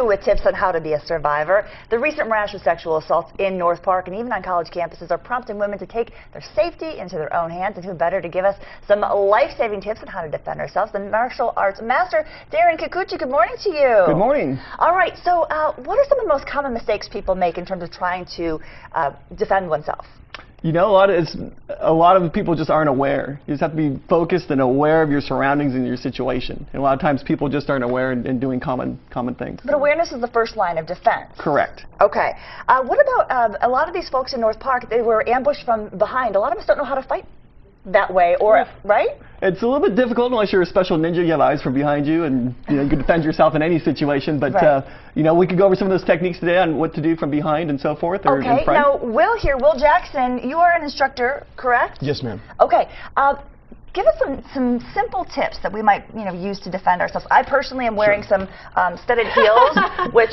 you with tips on how to be a survivor. The recent rash of sexual assaults in North Park and even on college campuses are prompting women to take their safety into their own hands, and who better to give us some life-saving tips on how to defend ourselves than martial arts master Darren Kikuchi. Good morning to you. Good morning. All right, so what are some of the most common mistakes people make in terms of trying to defend oneself? You know, a lot of people just aren't aware. You just have to be focused and aware of your surroundings and your situation. And a lot of times people just aren't aware and doing common things. But awareness is the first line of defense. Correct. Okay. What about a lot of these folks in North Park? They were ambushed from behind. A lot of us don't know how to fight that way, or right? It's a little bit difficult unless you're a special ninja. You have eyes from behind you, and you can defend yourself in any situation. But right. We could go over some of those techniques today on what to do from behind and so forth. Or okay. in front. Now, Will Jackson, you are an instructor, correct? Yes, ma'am. Okay. Give us some simple tips that we might use to defend ourselves. I personally am wearing some studded heels, which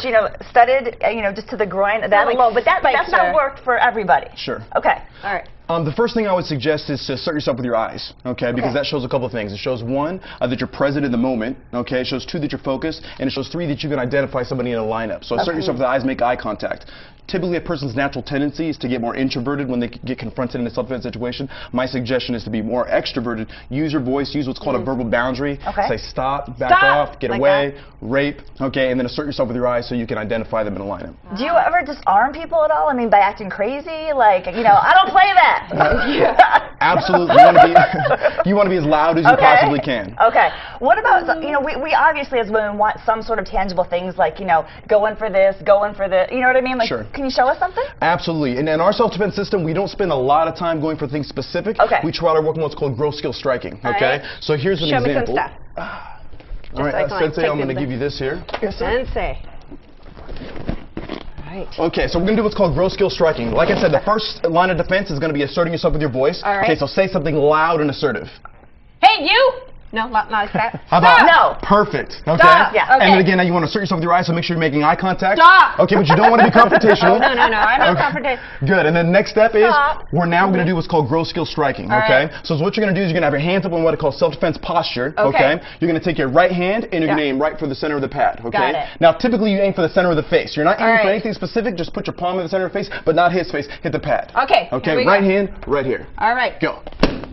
studded just to the groin, that alone. But that's not worked for everybody. Sure. Okay. All right. The first thing I would suggest is to assert yourself with your eyes, okay? Because that shows a couple of things. It shows, one, that you're present in the moment, okay? It shows, two, that you're focused, and it shows, three, that you can identify somebody in a lineup. So assert yourself with the eyes, make eye contact. Typically, a person's natural tendency is to get more introverted when they get confronted in a self-defense situation. My suggestion is to be more extroverted. Use your voice, use what's called a verbal boundary. Okay. Say stop, back off, get away, rape, okay? And then assert yourself with your eyes so you can identify them in a lineup. Do you ever disarm people at all? I mean, by acting crazy? Like, I don't play that. Absolutely. You want to be as loud as you possibly can. Okay. What about, we obviously as women want some sort of tangible things like, going for this, going for the, you know what I mean? Like, sure. Can you show us something? Absolutely. And in our self-defense system, we don't spend a lot of time going for things specific. Okay. We try to work on what's called gross skill striking. Okay. So here's an example. Show me some stuff. All right, Sensei, I'm going to give you this here. Yes, Sensei. Right. Okay, so we're going to do what's called gross skill striking. Like I said, the first line of defense is going to be asserting yourself with your voice. All right. Okay, so say something loud and assertive. Hey, you! No, not like that. How about no? Perfect. Okay. Stop. Yeah. Okay. And then again, now you want to assert yourself with your eyes, so make sure you're making eye contact. Stop. Okay, but you don't want to be confrontational. No, I'm not confrontational. Good. And then next step is Stop. we're now going to do what's called gross skill striking. Okay. So what you're going to do is you're going to have your hands up in what I call self-defense posture. Okay. You're going to take your right hand and you're going to aim right for the center of the pad. Okay. Got it. Now typically you aim for the center of the face. You're not aiming for anything specific. Just put your palm in the center of the face, but not his face. Hit the pad. Okay. Okay. Right hand, right here. All right. Go.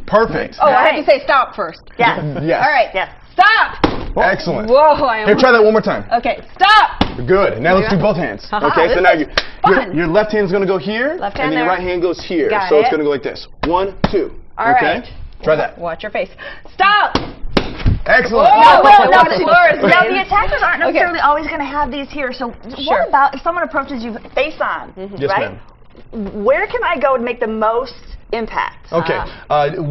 Perfect. Oh, I had to say stop first. Yes. Yes. All right. Yes. Stop! Excellent. Whoa, Here, try that one more time. Okay, stop! Good. Now let's do both hands. Okay, so now your left hand is going to go here, Left and hand then your there. right hand goes here. Got so it's it. going to go like this. 1, 2. All right. Try that. Watch your face. Stop! Excellent. Whoa, Now the the attackers aren't necessarily always going to have these here. So what about if someone approaches you face on, Yes, right? ma'am. Where can I go to make the most impact? Okay.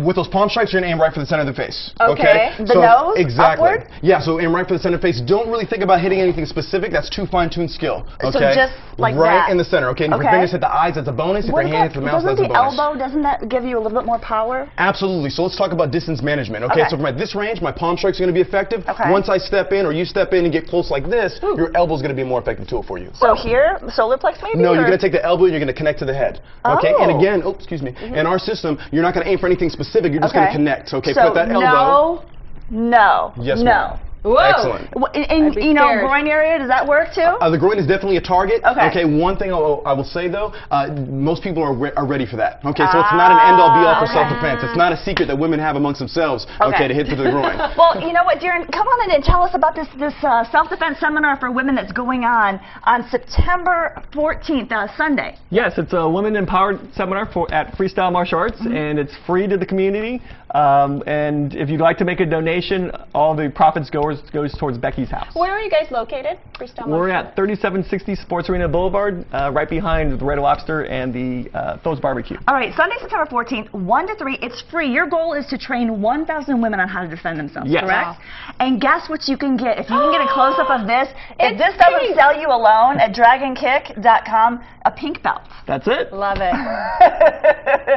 With those palm strikes, you're going to aim right for the center of the face. Okay. The nose? Exactly. Upward? Yeah, so aim right for the center of the face. Don't really think about hitting anything specific. That's too fine-tuned skill. Okay. So just like right that. in the center. Okay. And if your fingers hit the eyes, that's a bonus. If your hand hits the mouth, that's a bonus. Doesn't the elbow, doesn't that give you a little bit more power? Absolutely. So let's talk about distance management. Okay. So from at this range, my palm strikes are going to be effective. Okay. Once I step in or you step in and get close like this, your elbow is going to be a more effective tool for you. So here, solar plex maybe? No, you're going to take the elbow and you're going to connect to the head. Okay. Oh. And again, excuse me. In our system, you're not going to aim for anything specific. You're just going to connect. Okay. So put that elbow. No. Yes, no. ma'am. Whoa. Excellent. In groin area, does that work too? The groin is definitely a target. Okay. One thing I will say though, most people are ready for that. Okay. So it's not an end-all be-all for self-defense. It's not a secret that women have amongst themselves. Okay. To hit to the groin. Well, you know what, Darren? Come on in and tell us about this self-defense seminar for women that's going on September 14th, Sunday. Yes, it's a women empowered seminar at Freestyle Martial Arts, and it's free to the community. And if you'd like to make a donation, all the profits goes towards Becky's house. Where are you guys located? Freestyle We're at 3760 Sports Arena Boulevard, right behind the Red Lobster and the Those Barbecue. All right, Sunday, September 14th, 1 to 3. It's free. Your goal is to train 1,000 women on how to defend themselves, correct? Wow. And guess what you can get? If you can get a close-up of this, if this doesn't sell you alone at dragonkick.com, a pink belt. That's it. Love it.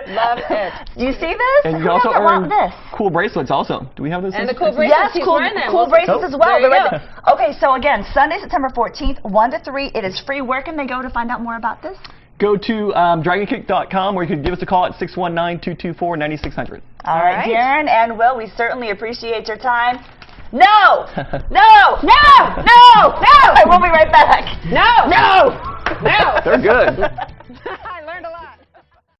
Love it. You see this? And you Who also doesn't want earn this? cool bracelets also. Do we have those? And the cool bracelets. Yes, cool bracelets as well. There you go. Okay, so again, Sunday, September 14th, 1 to 3. It is free. Where can they go to find out more about this? Go to dragonkick.com, or you can give us a call at 619-224-9600. All right, Darren and Will, we certainly appreciate your time. No! No! No! No! No! We'll be right back. No! No! No! They're good.